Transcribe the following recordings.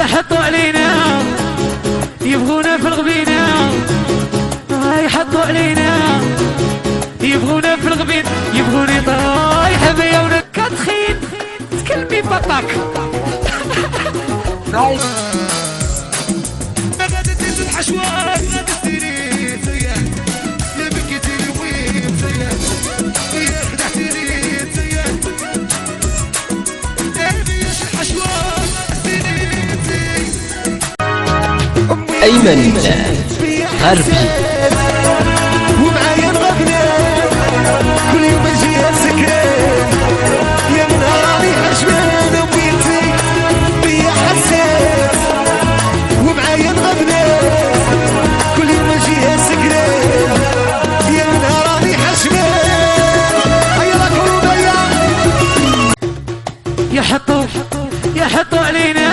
يحطوا علينا يبغونا في الغبينة، يحطوا علينا يبغونا في الغبين، يبغوني طايحة بيا ونكا تخين تكلمي بطاك. نايس. أيمن غربي ومعايا نغني كل يوم اجي اسكن، يا من راني عجبان وبيتي بيا حساس، ومعايا نغني كل يوم اجي اسكن، يا من راني عجبان. هيا راكم بيا يحطوا علينا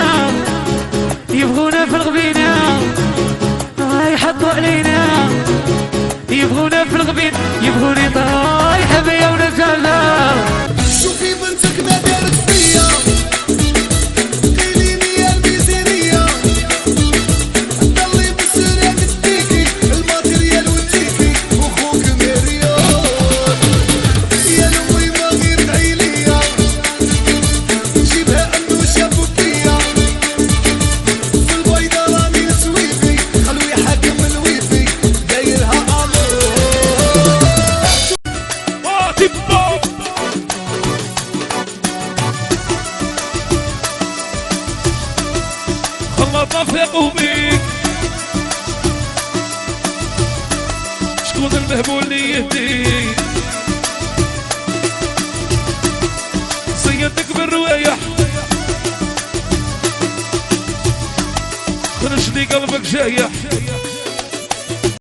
يبغونا في الغبينة، يحطوا علينا يبغونا في الغبين، يبغوني طايحة بيا ونزالة. شوفي بنتك ما دارت فيا، قيليني يا الميزانية، ضلي بالسلام تديكي الماتريال وديكي وخوك مريان، يا لوي ما غير العيلية جيبها انو شافو فيا، في البيضة راني سويفي خلوي حاكم الويفي دايرها امور. خلطنا فيقوا بيك شكون المهبول اللي يهديك، صيدك بالروايح خرج لي قلبك جايح.